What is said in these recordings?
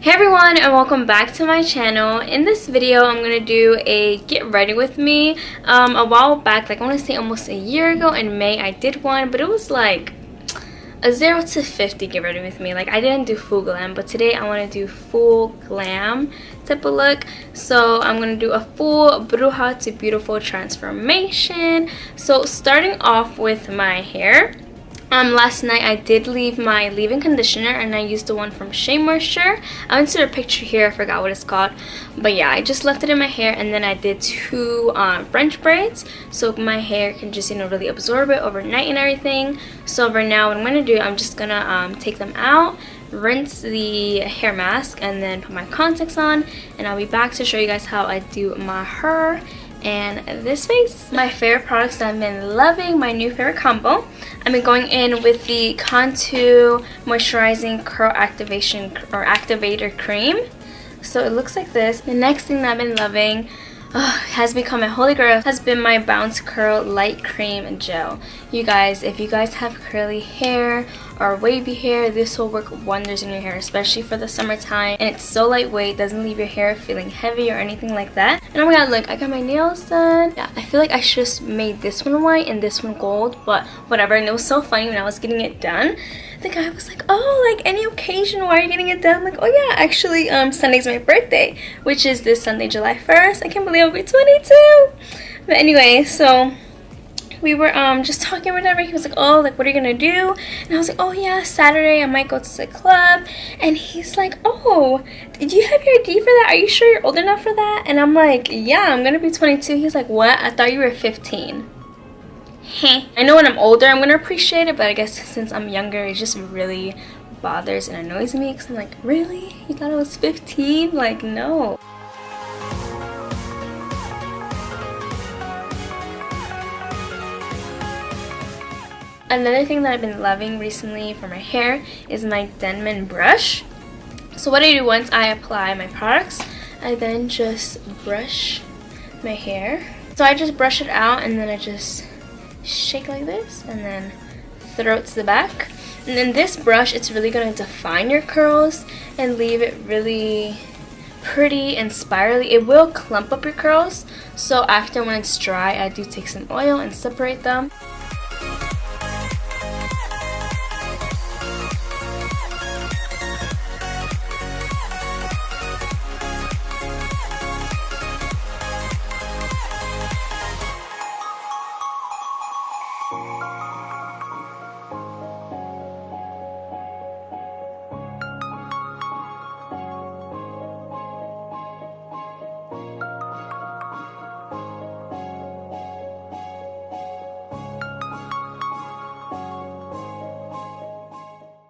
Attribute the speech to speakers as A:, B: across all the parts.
A: Hey everyone, and welcome back to my channel. In this video I'm gonna do a get ready with me. A while back, like I want to say almost a year ago in May, I did one, but it was like a 0 to 50 get ready with me. Like I didn't do full glam, but today I want to do full glam type of look. So I'm gonna do a full bruja to beautiful transformation. So starting off with my hair. Last night I did leave my leave-in conditioner and I used the one from Shea Moisture. I went to the picture here, I forgot what it's called. But yeah, I just left it in my hair and then I did two French braids. So my hair can just, really absorb it overnight and everything. So right now what I'm going to do, I'm just going to take them out, rinse the hair mask, and then put my contacts on. And I'll be back to show you guys how I do my hair and this face. My favorite products that I've been loving, my new favorite combo. I've been going in with the Cantu moisturizing curl activation or activator cream. So it looks like this. The next thing that I've been loving has become my holy grail, has been my Bounce Curl Light Cream Gel. You guys, if you guys have curly hair or wavy hair, this will work wonders in your hair, especially for the summertime. And it's so lightweight, doesn't leave your hair feeling heavy or anything like that. And oh my god, look, I got my nails done. Yeah, I feel like I should have made this one white and this one gold, but whatever. And it was so funny when I was getting it done. The guy was like, oh, like any occasion, why are you getting it done? I'm like, oh yeah, actually Sunday's my birthday, which is this Sunday, July 1st. I can't believe I'll be 22. But anyway, so we were just talking or whatever. He was like, oh, like what are you gonna do? And I was like, oh yeah, Saturday I might go to the club. And he's like, oh, did you have your ID for that? Are you sure you're old enough for that? And I'm like, yeah, I'm gonna be 22. He's like, what? I thought you were 15. I know when I'm older I'm gonna appreciate it, but I guess since I'm younger it just really bothers and annoys me because I'm like, really? You thought I was 15? Like, no. Another thing that I've been loving recently for my hair is my Denman brush. So what I do once I apply my products, I then just brush my hair. So I just brush it out and then I just shake like this and then throw it to the back. And then this brush, it's really going to define your curls and leave it really pretty and spirally. It will clump up your curls, so after when it's dry I do take some oil and separate them.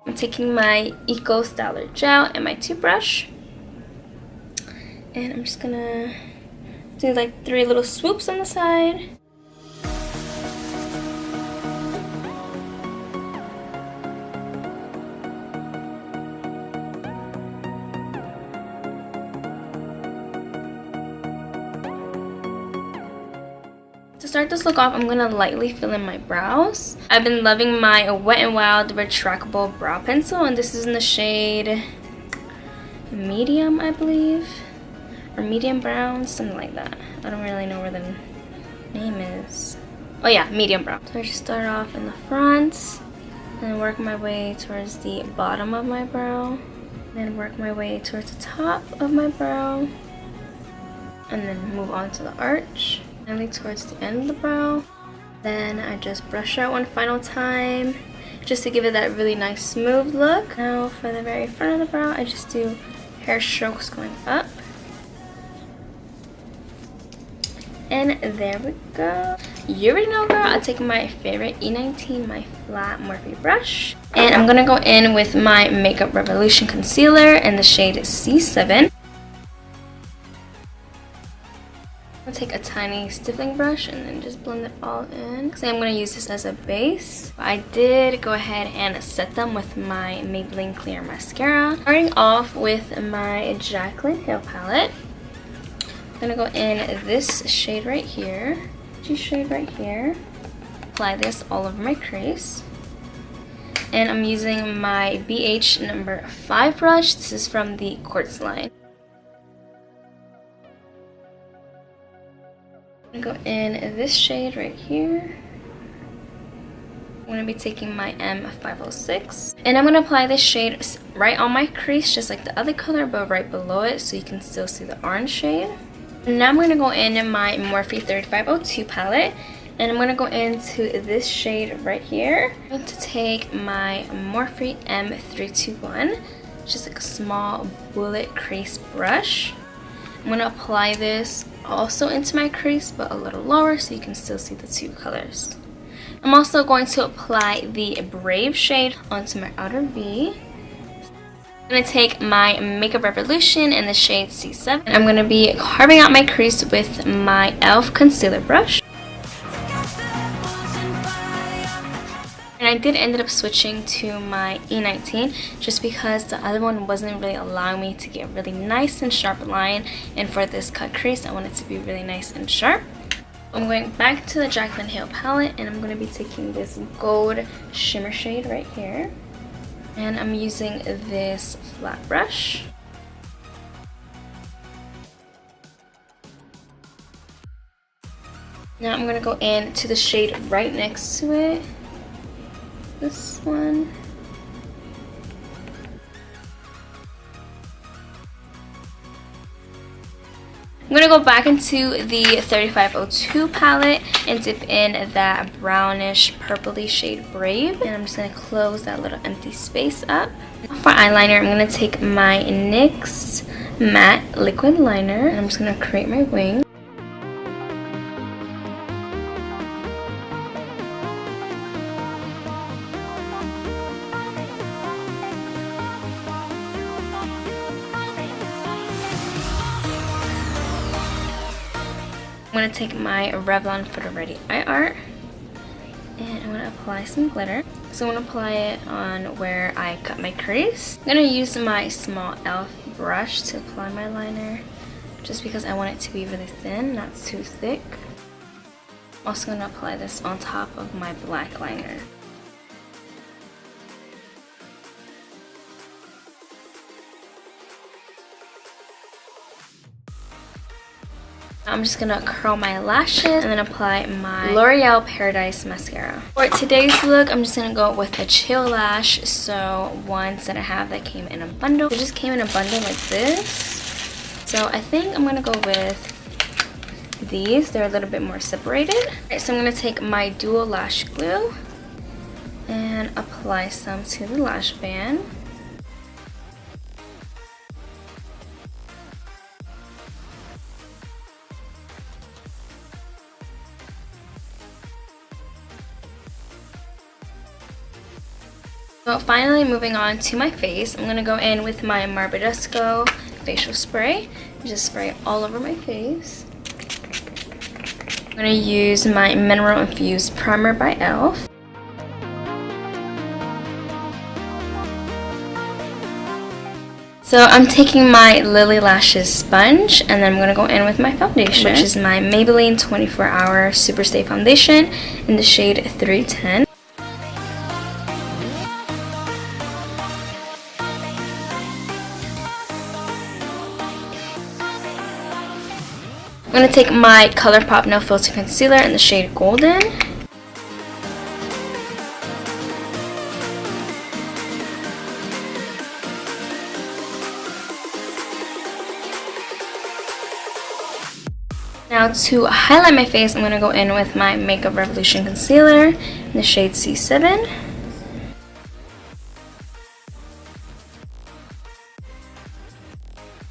A: I'm taking my Eco Styler gel and my toothbrush, and I'm just gonna do like 3 little swoops on the side. To start this look off, I'm going to lightly fill in my brows. I've been loving my Wet n Wild retractable brow pencil, and this is in the shade medium, I believe, or medium brown, something like that. I don't really know where the name is. Oh yeah, medium brown. So I just start off in the front and work my way towards the bottom of my brow, then work my way towards the top of my brow, and then move on to the arch. Finally towards the end of the brow. Then I just brush out one final time just to give it that really nice smooth look. Now for the very front of the brow, I just do hair strokes going up. And there we go. You already know, girl. I'll take my favorite E19, my flat Morphe brush. And I'm gonna go in with my Makeup Revolution concealer in the shade C7. I'll take a tiny stippling brush and then just blend it all in. So I'm going to use this as a base. I did go ahead and set them with my Maybelline Clear Mascara. Starting off with my Jaclyn Hair Palette. I'm going to go in this shade right here. Apply this all over my crease. And I'm using my BH number 5 brush. This is from the Quartz line. I'm going to go in this shade right here. I'm going to be taking my M506. And I'm going to apply this shade right on my crease, just like the other color, but right below it, so you can still see the orange shade. And now I'm going to go in my Morphe 3502 palette. And I'm going to go into this shade right here. I'm going to take my Morphe M321, just like a small bullet crease brush. I'm going to apply this also into my crease, but a little lower so you can still see the two colors. I'm also going to apply the Brave shade onto my outer V. I'm going to take my Makeup Revolution in the shade C7. I'm going to be carving out my crease with my e.l.f. concealer brush. And I did end up switching to my E19 just because the other one wasn't really allowing me to get really nice and sharp line. And for this cut crease, I want it to be really nice and sharp. I'm going back to the Jaclyn Hill palette, and I'm going to be taking this gold shimmer shade right here. And I'm using this flat brush. Now I'm going to go into the shade right next to it. This one. I'm going to go back into the 3502 palette and dip in that brownish purpley shade Brave, and I'm just going to close that little empty space up. For eyeliner, I'm going to take my NYX Matte liquid liner, and I'm just going to create my wing. I'm going to take my Revlon Photo Ready Eye Art, and I'm going to apply some glitter. So I'm going to apply it on where I cut my crease. I'm going to use my small e.l.f. brush to apply my liner, just because I want it to be really thin, not too thick. I'm also going to apply this on top of my black liner. I'm just gonna curl my lashes and then apply my L'Oreal Paradise mascara. For today's look, I'm just gonna go with a chill lash. So ones that I have that came in a bundle. It just came in a bundle like this. So I think I'm gonna go with these. They're a little bit more separated. Alright, so I'm gonna take my dual lash glue and apply some to the lash band. So finally, moving on to my face, I'm going to go in with my badescu facial spray. Just spray it all over my face. I'm going to use my mineral infused primer by e.l.f. So I'm taking my Lily Lashes sponge, and then I'm going to go in with my foundation, which is my Maybelline 24-Hour Superstay Foundation in the shade 310. I'm going to take my ColourPop No Filter Concealer in the shade Golden. Now to highlight my face, I'm going to go in with my Makeup Revolution Concealer in the shade C7.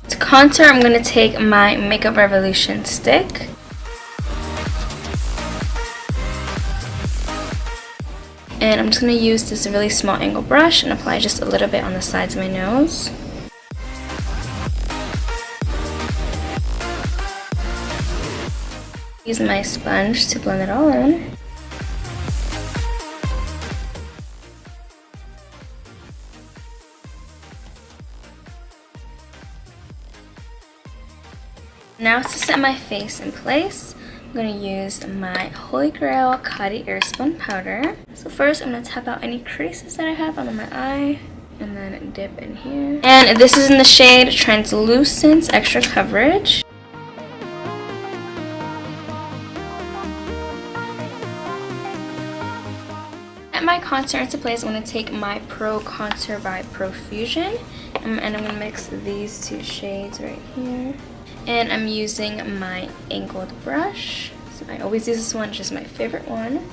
A: To contour, I'm going to take my Makeup Revolution stick. And I'm just going to use this really small angle brush and apply just a little bit on the sides of my nose. Use my sponge to blend it all in. Now to set my face in place, I'm going to use my Holy Grail Caudy Airspun powder. So first, I'm going to tap out any creases that I have under my eye. And then dip in here. And this is in the shade Translucent Extra Coverage. My contour into place, I'm going to take my Pro Contour by Profusion, and I'm going to mix these two shades right here. And I'm using my angled brush. So I always use this one, it's just my favorite one.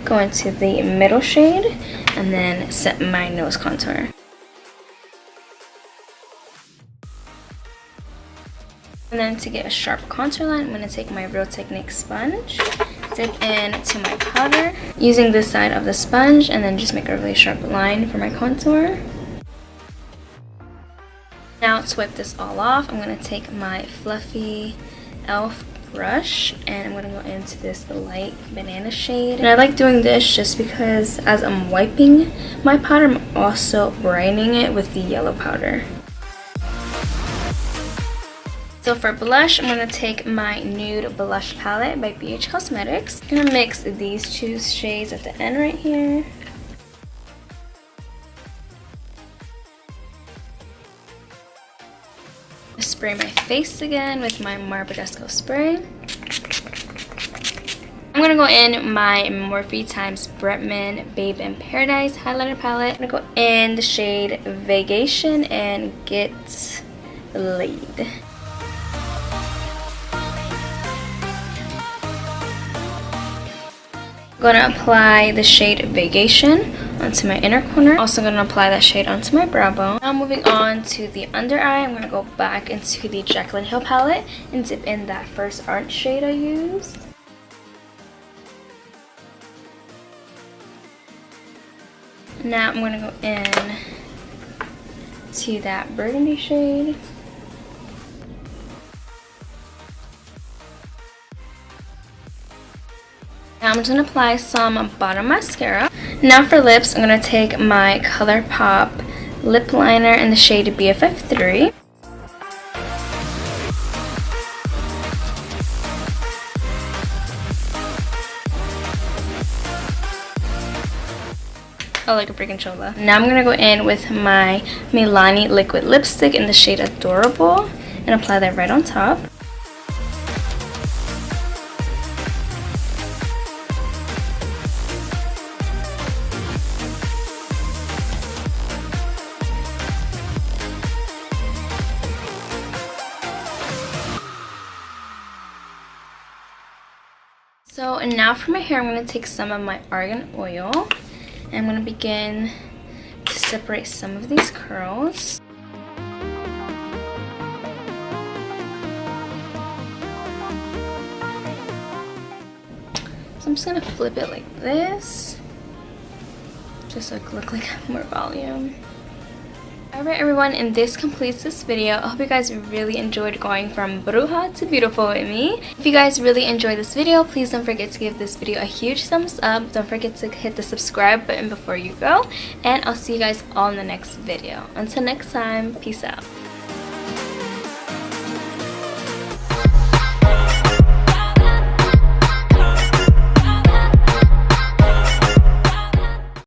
A: Go into the middle shade and then set my nose contour. And then to get a sharp contour line, I'm going to take my Real Technique sponge, dip into my powder, using this side of the sponge, and then just make a really sharp line for my contour. Now to wipe this all off, I'm going to take my fluffy e.l.f. brush and I'm going to go into this light banana shade. And I like doing this just because as I'm wiping my powder, I'm also brightening it with the yellow powder. So for blush, I'm going to take my Nude Blush Palette by BH Cosmetics. I'm going to mix these two shades at the end right here. Spray my face again with my badescu spray. I'm going to go in my Morphe x Bretman Babe in Paradise highlighter palette. I'm going to go in the shade Vacation and Get Laid. I'm going to apply the shade Vacation onto my inner corner. Also going to apply that shade onto my brow bone. Now moving on to the under eye, I'm going to go back into the Jaclyn Hill palette and dip in that first orange shade I used. Now I'm going to go in to that burgundy shade. Now I'm just going to apply some bottom mascara. Now for lips, I'm going to take my ColourPop lip liner in the shade BFF3. Oh, like a freaking chola. Now I'm going to go in with my Milani liquid lipstick in the shade Adorable and apply that right on top. So and now for my hair, I'm going to take some of my argan oil and I'm going to begin to separate some of these curls. So I'm just going to flip it like this, just so it look like more volume. Alright everyone, and this completes this video. I hope you guys really enjoyed going from bruja to beautiful with me. If you guys really enjoyed this video, please don't forget to give this video a huge thumbs up. Don't forget to hit the subscribe button before you go. And I'll see you guys all in the next video. Until next time, peace out.